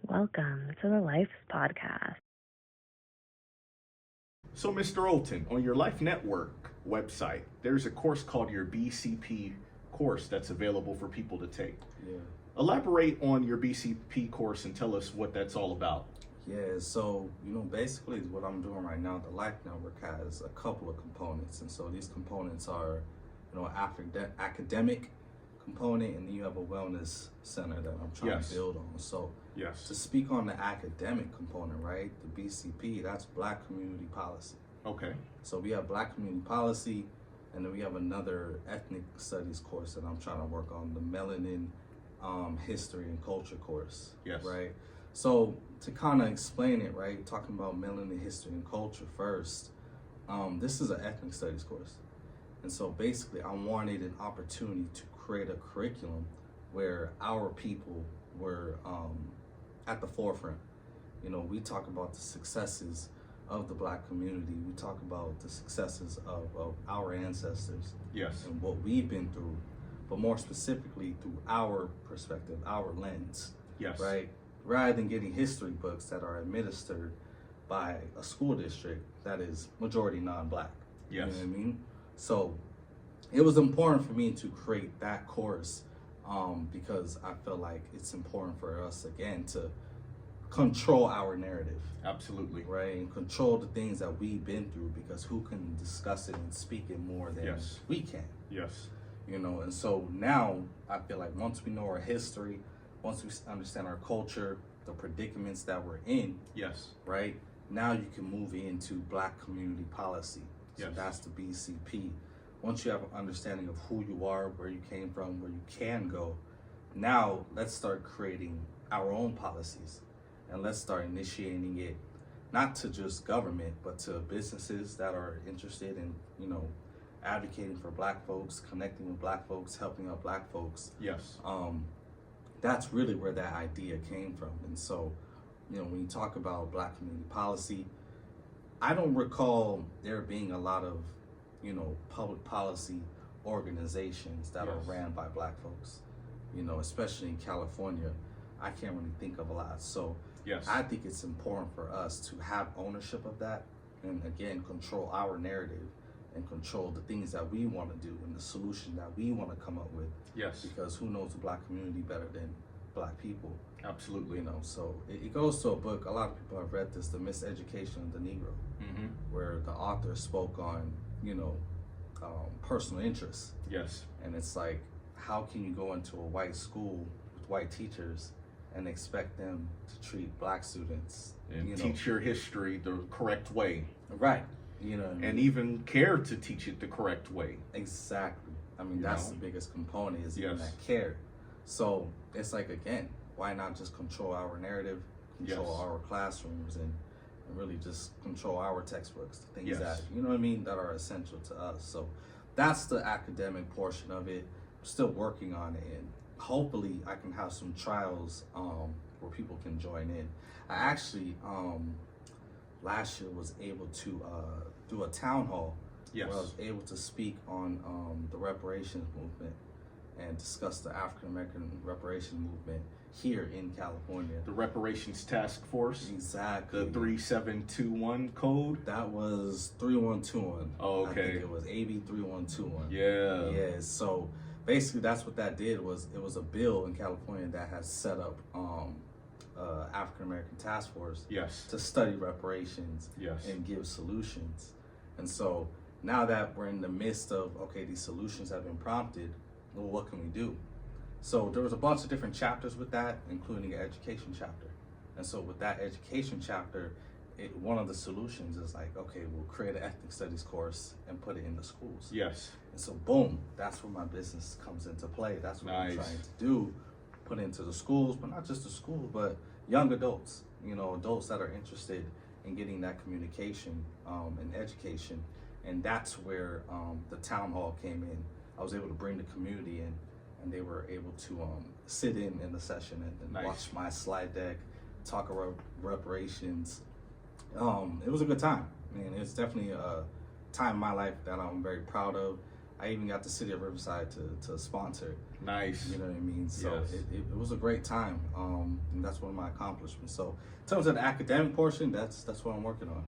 Welcome to the Lyfe Podcast. So, Mr. Olton, on your Lyfe Network website, there's a course called your BCP course that's available for people to take. Yeah. Elaborate on your BCP course and tell us what that's all about. Yeah, so, basically what I'm doing right now, the Lyfe Network has a couple of components. And so these components are, academic component, and then you have a wellness center that I'm trying to build on. So Yes. to speak on the academic component, right, the BCP, that's Black Community Policy. Okay. So we have Black Community Policy, and then we have another ethnic studies course that I'm trying to work on, the Melanin History and Culture course. Yes. Right. So to kind of explain it, right, talking about melanin history and culture first, this is an ethnic studies course. And so basically I wanted an opportunity to create a curriculum where our people were at the forefront. We talk about the successes of the Black community. We talk about the successes of our ancestors. Yes. And what we've been through, but more specifically through our perspective, our lens. Yes. Right? Rather than getting history books that are administered by a school district that is majority non-Black. Yes. You know what I mean? So it was important for me to create that course because I feel like it's important for us, again, to control our narrative. Absolutely. Right? And control the things that we've been through, because who can discuss it and speak it more than we can? Yes. And so now I feel like once we know our history, once we understand our culture, the predicaments that we're in, Yes. right, now you can move into Black community policy. So Yes. that's the BCP. Once you have an understanding of who you are, where you came from, where you can go, now let's start creating our own policies, and let's start initiating it, not to just government, but to businesses that are interested in, advocating for Black folks, connecting with Black folks, helping out Black folks. Yes. That's really where that idea came from. And so, when you talk about Black community policy, I don't recall there being a lot of, public policy organizations that are ran by Black folks, especially in California. I can't really think of a lot. So Yes. I think it's important for us to have ownership of that, and again, control our narrative and control the things that we want to do and the solution that we want to come up with. Yes. Because who knows the Black community better than Black people? Absolutely. So it goes to a book. A lot of people have read this, The Miseducation of the Negro, Mm-hmm. where the author spoke on, personal interests. Yes. And it's like, how can you go into a white school with white teachers and expect them to treat Black students And teach your history the correct way. right? What I mean? And even care to teach it the correct way. Exactly. I mean, that's the biggest component, is even Yes. that care. So it's like, again, why not just control our narrative, control Yes. our classrooms, and really just control our textbooks, the things Yes. that, that are essential to us. So that's the academic portion of it. I'm still working on it, and hopefully I can have some trials where people can join in. I actually last year was able to do a town hall Yes. where I was able to speak on the reparations movement and discuss the African American reparation movement here in California. The Reparations Task Force. Exactly. The 3721 code. That was 3121. Oh, I okay. think it was AB 3121. Yeah. Yeah. So basically, that's what that did. It was a bill in California that has set up African American task force Yes. to study reparations Yes. and give solutions. And so now that we're in the midst of, okay, these solutions have been prompted, well, what can we do? So there was a bunch of different chapters with that, including an education chapter. And so with that education chapter, one of the solutions is like, okay, we'll create an ethnic studies course and put it in the schools. Yes. And so boom, that's where my business comes into play. That's what I'm Nice. trying to do, put into the schools, but not just the schools, but young adults, adults that are interested in getting that communication and education. And that's where the town hall came in. I was able to bring the community in, and they were able to sit in the session and Nice. watch my slide deck, talk about reparations. It was a good time. I mean, it's definitely a time in my life that I'm very proud of. I even got the city of Riverside to sponsor it. Nice. You know what I mean? So Yes. it was a great time, and that's one of my accomplishments. So in terms of the academic portion, that's what I'm working on.